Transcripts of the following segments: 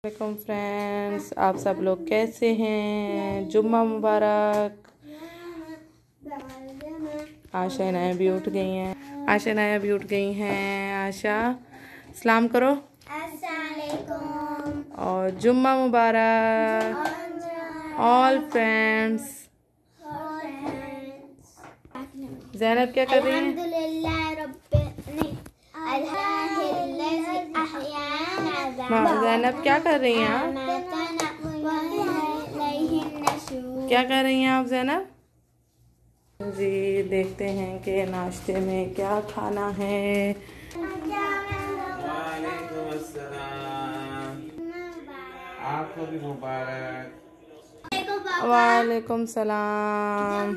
वालेकुम फ्रेंड्स, आप सब लोग कैसे हैं। जुम्मा मुबारक। आशा नया भी उठ गई हैं। आशा सलाम करो अस्सलामुअलैकुम और जुम्मा मुबारक ऑल फ्रेंड्स। ज़ैनब क्या कर रही हैं? ज़ैनब क्या कर रही हैं आप? क्या कर रही हैं आप ज़ैनब? जी देखते हैं कि नाश्ते में क्या खाना है। वालेकुम अस्सलाम, आपको भी मुबारक। वालेकुम सलाम,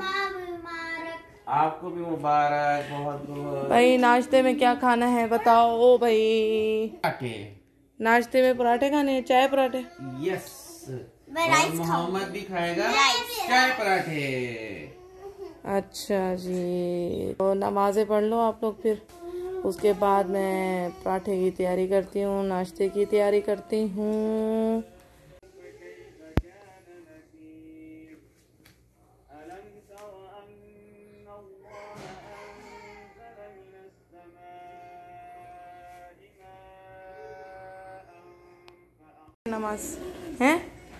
आपको भी मुबारक बहुत बहुत। भाई नाश्ते में क्या खाना है बताओ। ओ भाई नाश्ते में पराठे खाने हैं, चाय पराठे। यस, और मोहम्मद भी खाएगा चाय पराठे। अच्छा जी, तो नमाज़ें पढ़ लो आप लोग, फिर उसके बाद मैं पराठे की तैयारी करती हूँ, नाश्ते की तैयारी करती हूँ। नमाज हैं,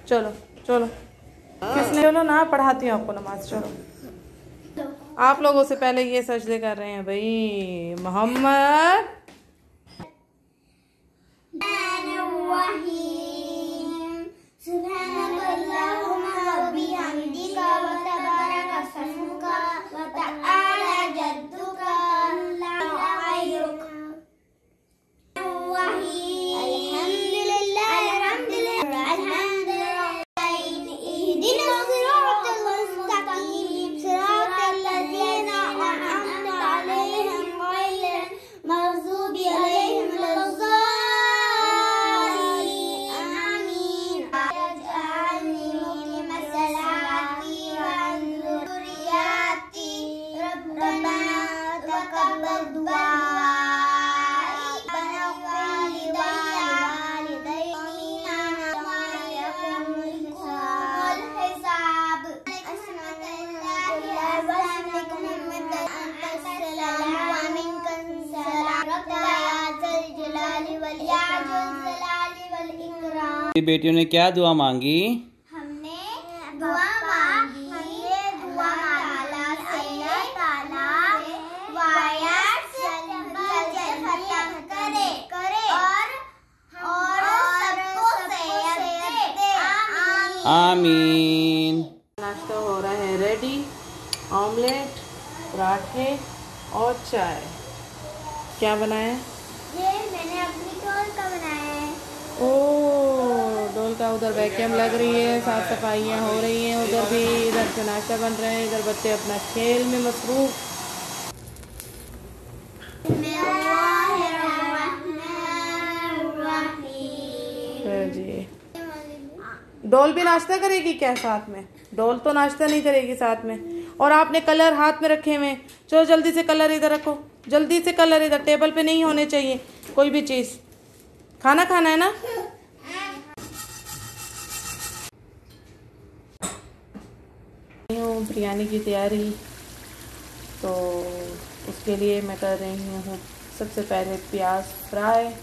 चलो चलो किसने, चलो ना पढ़ाती हूँ आपको नमाज। चलो आप लोगों से पहले ये सजदे कर रहे हैं भाई। मोहम्मद बेटियों ने क्या दुआ मांगी? हमने दुआ मांगी, दुआ ताला से करे और सबको सेहत दे। आमीन। नाश्ता हो रहा है रेडी, ऑमलेट, पराठे और चाय। क्या बनाया? ये मैंने अपनी डोल का बनाया है। ओ डोल का उधर वैक्यूम लग रही है, साफ सफाइयाँ हो रही हैं उधर भी, इधर से नाश्ता बन रहा है, इधर बच्चे अपना खेल में मसरूफ। जी डोल भी नाश्ता करेगी क्या साथ में? डोल तो नाश्ता नहीं करेगी साथ में। और आपने कलर हाथ में रखे हुए, चलो जल्दी से कलर इधर रखो, जल्दी से कलर इधर, टेबल पे नहीं होने चाहिए कोई भी चीज़। खाना खाना है ना। बिरयानी की तैयारी, तो उसके लिए मैं कर रही हूँ सबसे पहले प्याज फ्राई।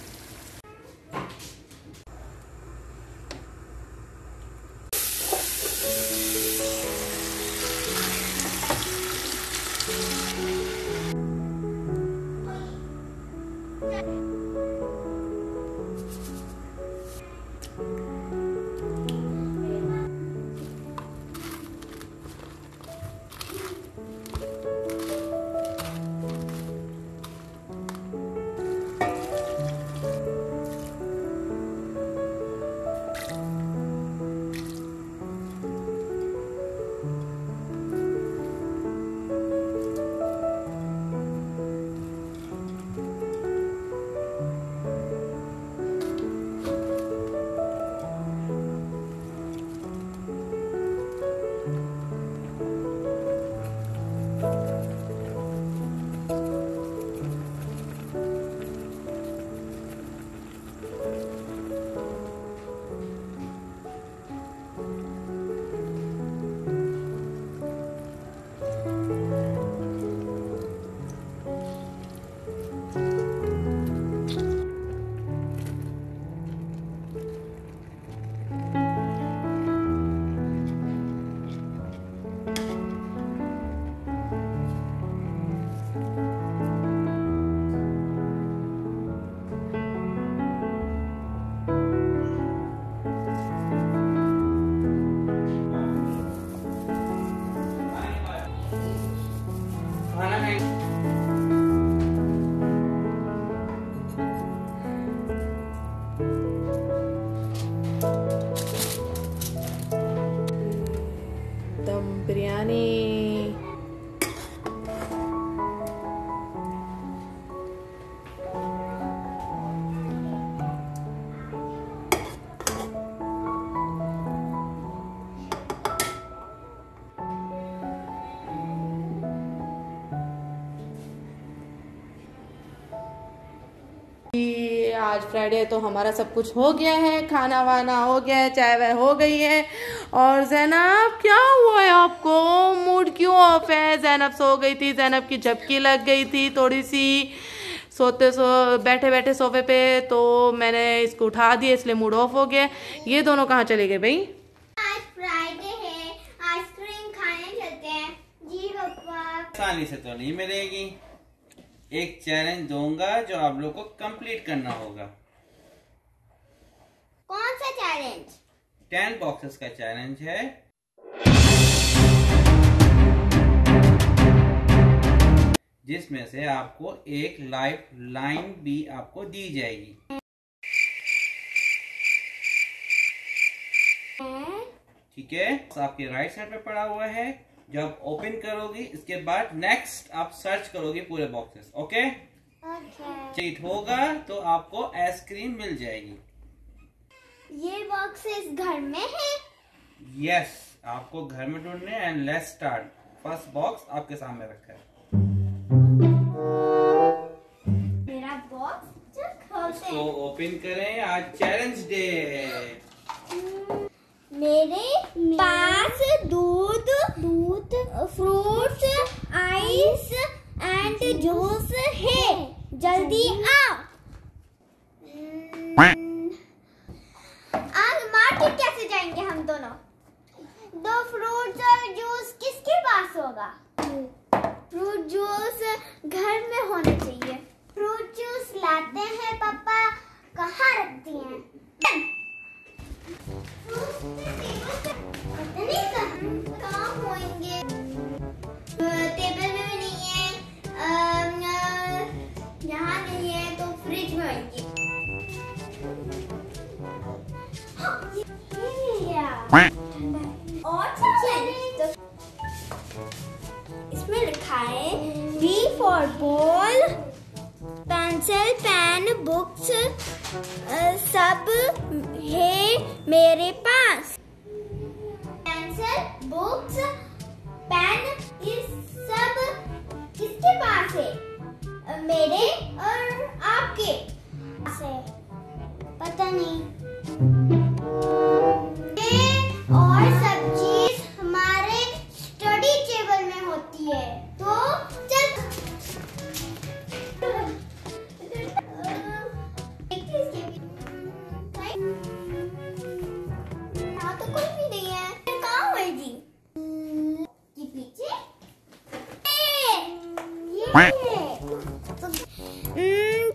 आज फ्राइडे है तो हमारा सब कुछ हो गया है, खाना वाना हो गया है, चाय वाय हो गई है। और ज़ैनब क्या हुआ है आपको, मूड क्यों ऑफ है? ज़ैनब सो गई थी, ज़ैनब की झपकी लग गई थी थोड़ी सी बैठे बैठे सोफे पे, तो मैंने इसको उठा दिया इसलिए मूड ऑफ हो गया। ये दोनों कहाँ चले गए भाई? आज फ्राइडे है, आइसक्रीम खाने चलते हैं। जी पापा। आसानी से तो नहीं मिलेगी, एक चैलेंज दूंगा जो आप लोग को कंप्लीट करना होगा। कौन सा चैलेंज? 10 बॉक्सेस का चैलेंज है। जिसमें से आपको एक लाइफ लाइन भी आपको दी जाएगी। ठीक है, आपके राइट साइड पे पड़ा हुआ है, जो आप ओपन करोगी इसके बाद नेक्स्ट आप सर्च करोगे पूरे बॉक्सेस। ओके चीट होगा तो आपको आइसक्रीम मिल जाएगी। ये बॉक्सेस घर में है? यस, आपको घर में ढूंढने। And let's start. First box आपके सामने रखा है। मेरा बॉक्स खोलते तो ओपन करें, आज चैलेंज डे है। मेरे पास दूध, फ्रूट्स, आइस एंड जूस है। जल्दी आओ। आज मार्केट कैसे जाएंगे हम दोनों? 2 फ्रूट्स और जूस किसके पास होगा? फ्रूट जूस घर में होना चाहिए। फ्रूट जूस लाते हैं पापा, कहाँ रखती हैं? कहाँ होंगे? टेबल में भी नहीं है, यहाँ नहीं है तो फ्रिज में होंगे। और इसमें लिखा है B for ball, pencil, pen, books सब है मेरे पास। पेंसिल, बुक्स, पेन ये सब किसके पास है? मेरे और आपके पास है? पता नहीं। और सब चीज हमारे स्टडी टेबल में होती है। तो चल यहाँ तो कुछ भी नहीं है। कहाँ हुई जी? ये पीछे?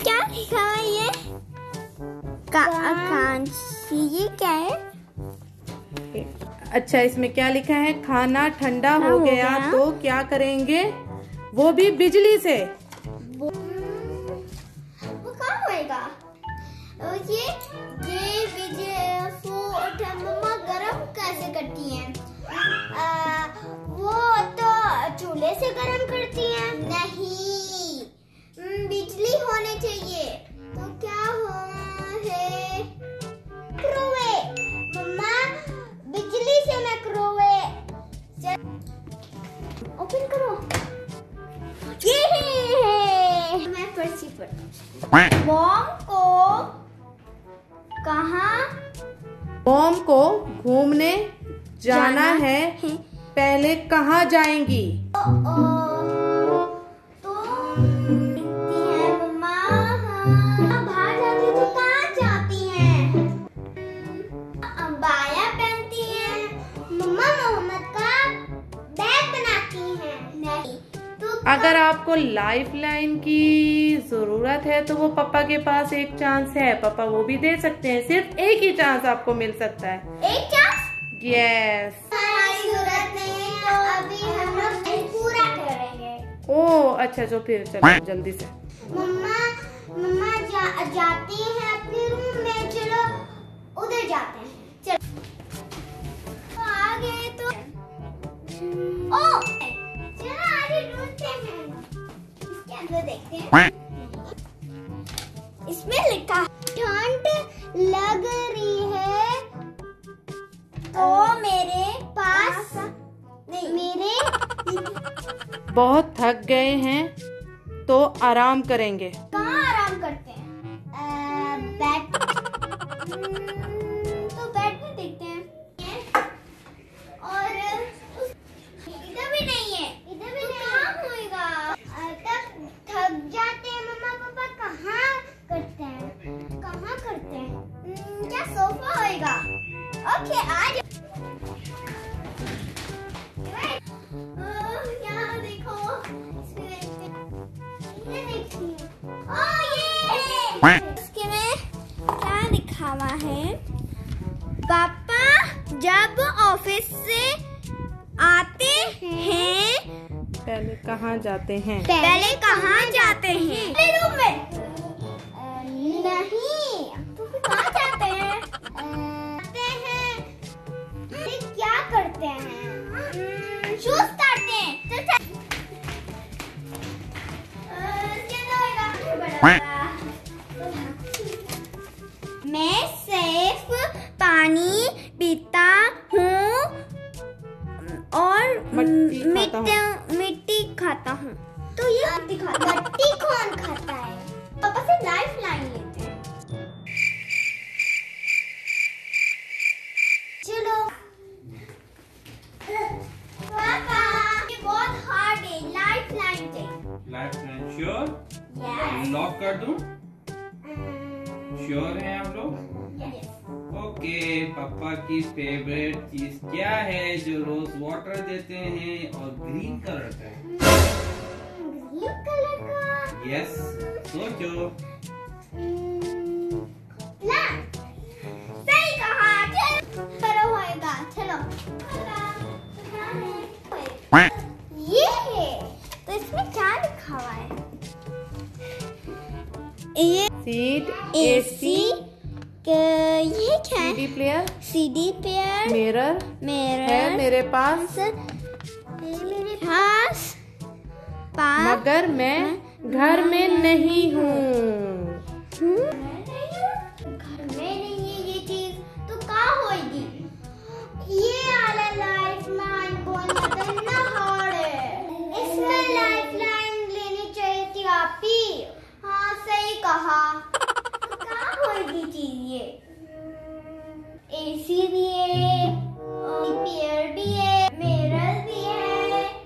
क्या लिखा है ये? ये क्या है? अच्छा, इसमें क्या लिखा है? खाना ठंडा हो गया तो क्या करेंगे? वो भी बिजली से। वो कहाँ होएगा? ये मम्मा गरम कैसे करती हैं? वो तो चूल्हे से गरम करती हैं। नहीं, बिजली होनी चाहिए। तो क्या है? माइक्रोवेव। मम्मा बिजली से माइक्रोवेव। ओपन करो। ये है। मैं पर्ची पर बॉम्ब को कहाँ? बॉम्ब को घूमने जाना है, पहले कहाँ जाएंगी? तो मम्मा बाहर जाती तो कहाँ जाती हैं? बाया पहनती हैं। मम्मा मोहम्मद का बैग बनाती हैं। नहीं तो अगर आपको लाइफ लाइन की जरूरत है तो वो पापा के पास एक चांस है, पापा वो भी दे सकते हैं। सिर्फ एक ही चांस आपको मिल सकता है। एक चांस? यस। हमारी जरूरत नहीं तो अभी हम लोग पूरा करेंगे। ओह अच्छा, जो फिर चलो जल्दी से। मम्मा जाती हैं अपने रूम में। चलो उधर जाते हैं। चलो तो आ गए तो चलो आगे ढूंढते हैं। इसके अंदर देखते हैं। इसमें लिखा ठंड लग रही है तो मेरे पास मेरे बहुत थक गए हैं तो आराम करेंगे। कहाँ आराम करते हैं? बैट तो बैट में देखते हैं। और इधर भी नहीं है, इधर भी नहीं है। होएगा तब थक जाते हैं मम्मा पापा, कहाँ करते हैं, कहाँ करते हैं? क्या सोफा होएगा? ओके आज यहाँ देखो, इसके में क्या लिखा हुआ है? पापा जब ऑफिस से आते हैं पहले कहाँ जाते हैं? पहले कहाँ जाते हैं? रूम में। नहीं, तो फिर कहाँ जाते हैं? क्या करते हैं? शूज उतारते हैं। मैं सिर्फ पानी पीता हूँ और मिट्टी खाता हूँ। तो ये मट्टी कौन खाता है? पापा से लाइफ लाइन लेते हैं। चलो पापा, ये बहुत हार्ड है, लाइफ लाइन चाहिए। Life line sure? Yes. Lock कर दूं? श्योर है आप लोग? ओके, पापा की फेवरेट चीज क्या है जो रोज वाटर देते हैं और ग्रीन कलर का है? ग्रीन कलर का? यस, सोचो। सही कहा। चलो होएगा, चलो। ये है, तो इसमें क्या लिखा हुआ है? ये सीट, एसी, ये क्या है? CD player, CD player, mirror है मेरे पास, मेरे पास मगर मैं घर में नहीं हूँ। घर में नहीं है ये चीज, तो कहाँ होगी? ये वाला लाइफ लाइन बोलना तो इतना हार्ड है। इसमें लाइफ लाइन लेनी चाहिए थी आप ही। हाँ सही कहा। कहाँ होगी चीज ये? एसी भी है, पेयर भी है, मिरर भी है।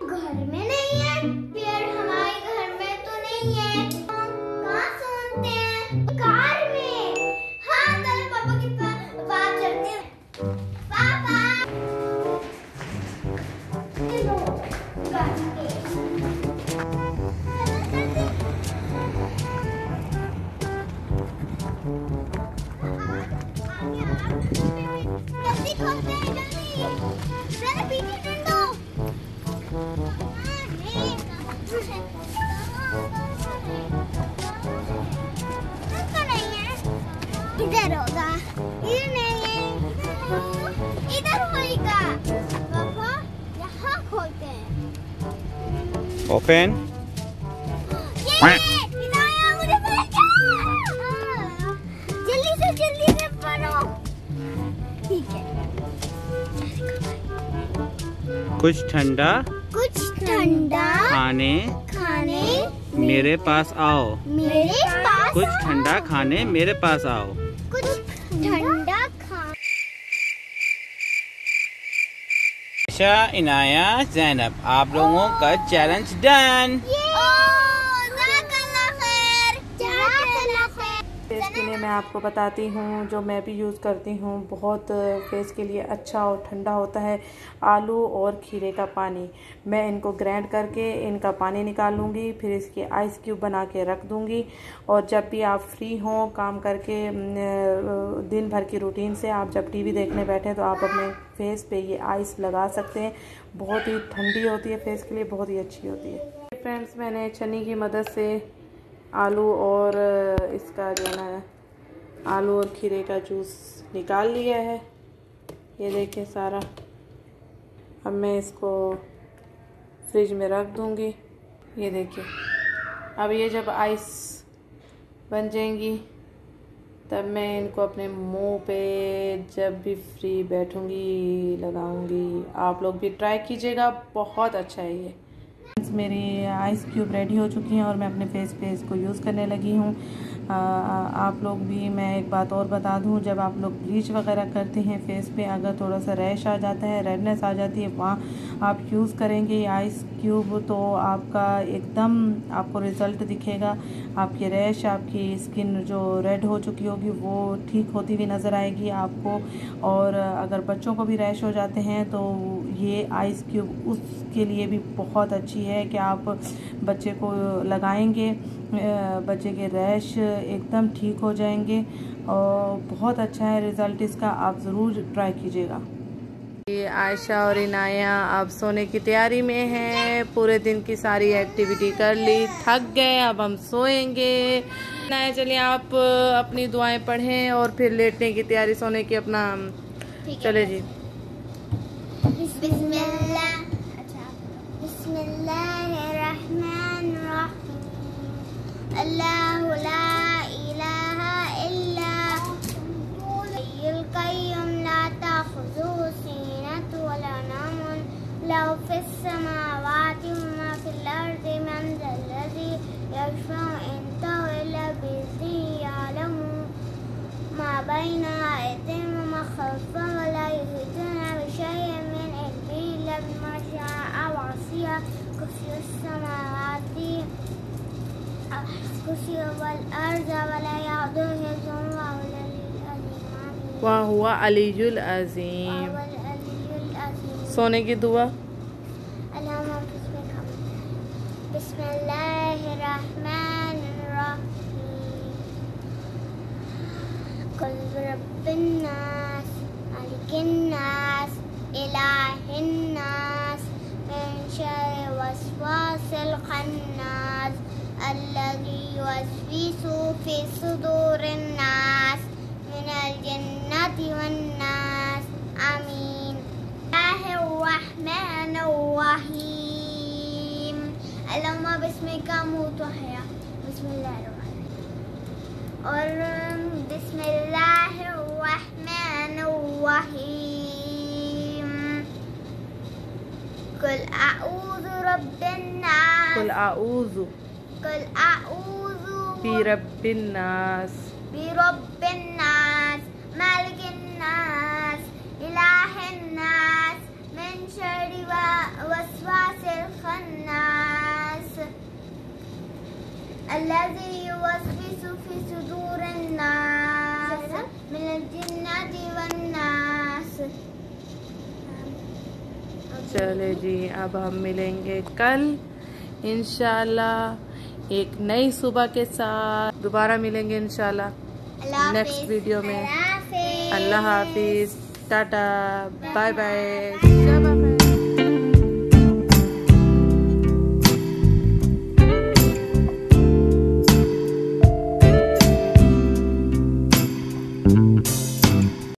घर में नहीं है, पेयर हमारे घर में तो नहीं है। कहाँ सुनते हैं? कार में। हाँ चलो पापा के पास चलते हैं। पापा चलो कार में। जल्दी खोलते हैं, जल्दी। जरा पीछे डंडो। इधर होगा, इधर नहीं है, इधर होगा। पापा यहाँ खोलते हैं। ओपन। मुझे जल्दी से पढ़ो। ठीक है। कुछ ठंडा खाने मेरे पास आओ। मेरे पास कुछ ठंडा खाने मेरे पास आओ। कुछ ठंडा खाने। आयशा, इनाया, ज़ैनब, आप लोगों का चैलेंज डन। फेस के लिए मैं आपको बताती हूँ जो मैं भी यूज़ करती हूँ, बहुत फेस के लिए अच्छा और ठंडा होता है। आलू और खीरे का पानी, मैं इनको ग्राइंड करके इनका पानी निकाल लूँगी, फिर इसके आइस क्यूब बना के रख दूँगी। और जब भी आप फ्री हों काम करके दिन भर की रूटीन से, आप जब टीवी देखने बैठें तो आप अपने फेस पे ये आइस लगा सकते हैं। बहुत ही ठंडी होती है, फेस के लिए बहुत ही अच्छी होती है। फ्रेंड्स, मैंने छन्नी की मदद से आलू और इसका जो है ना आलू और खीरे का जूस निकाल लिया है। ये देखिए सारा। अब मैं इसको फ्रिज में रख दूँगी। ये देखिए, अब ये जब आइस बन जाएंगी तब मैं इनको अपने मुंह पे जब भी फ्री बैठूँगी लगाऊँगी। आप लोग भी ट्राई कीजिएगा, बहुत अच्छा है ये। मेरी आइस क्यूब रेडी हो चुकी हैं और मैं अपने फेस पे इसको यूज़ करने लगी हूँ। आप लोग भी, मैं एक बात और बता दूँ, जब आप लोग ब्लीच वगैरह करते हैं फेस पे, अगर थोड़ा सा रैश आ जाता है, रेडनेस आ जाती है, वहाँ आप यूज़ करेंगे ये आइस क्यूब तो आपका एकदम आपको रिज़ल्ट दिखेगा। आपकी रैश, आपकी स्किन जो रेड हो चुकी होगी वो ठीक होती हुई नज़र आएगी आपको। और अगर बच्चों को भी रैश हो जाते हैं तो ये आइस क्यूब उसके लिए भी बहुत अच्छी है कि आप बच्चे को लगाएंगे, बच्चे के रैश एकदम ठीक हो जाएंगे और बहुत अच्छा है रिज़ल्ट इसका। आप ज़रूर ट्राई कीजिएगा। ये आयशा और इनाया अब सोने की तैयारी में हैं। पूरे दिन की सारी एक्टिविटी कर ली, थक गए, अब हम सोएंगे। इनाया चलिए आप अपनी दुआएं पढ़ें और फिर लेटने की तैयारी, सोने की अपना। चले जी। अल्लाहु ला इलाहा इल्ला हुवल क़य्यूम ला ताख़ुज़ुहु सीनतुन वला नौमुन लहु फ़िस समावाति व मा फ़िल अर्ज़ि मन ज़ल्लज़ी यशफ़अु इंदहु इल्ला बिइज़्निही यअलमु मा बैना अयदीहिम व मा ख़ल्फ़हुम व ला युहीतूना बिशैइन मिन इल्मिही इल्ला बिमा शाअ वसिअ कुर्सियुहु समावाति वह हुआ अलीयुल अज़ीम। सोने की दुआ। कुल रब्बिन्नास मालिकिन्नास इलाहिन्नास मिन शर्रि वस्वासिल खन्नास अल्लज़ी युवस्विसु फ़ी सुदूरिन्नास मिनल जिन्नति वन्नास। आमीन। बिस्मिल्लाहिर्रहमानिर्रहीम। अल्लाहुम्मा बिस्मिका अमूतु व अहया। बिस्मिल्लाहिर्रहमानिर्रहीम। और बिस्मिल्लाहिर्रहमानिर्रहीम। कुल अऊज़ु रब्बिन्नास। कुल आऊज़ु बिरब्बिन्नास मालिकिन्नास इलाहिन्नास मिन शर्रि वस्वासिल खन्नास अल्लज़ी युवस्विसु फ़ी सुदूरिन्नास मिनल जिन्नति वन्नास। चले जी, अब हम मिलेंगे कल इंशाल्लाह एक नई सुबह के साथ। दोबारा मिलेंगे इंशाल्लाह नेक्स्ट वीडियो में। अल्लाह हाफिज, टाटा, बाय बाय।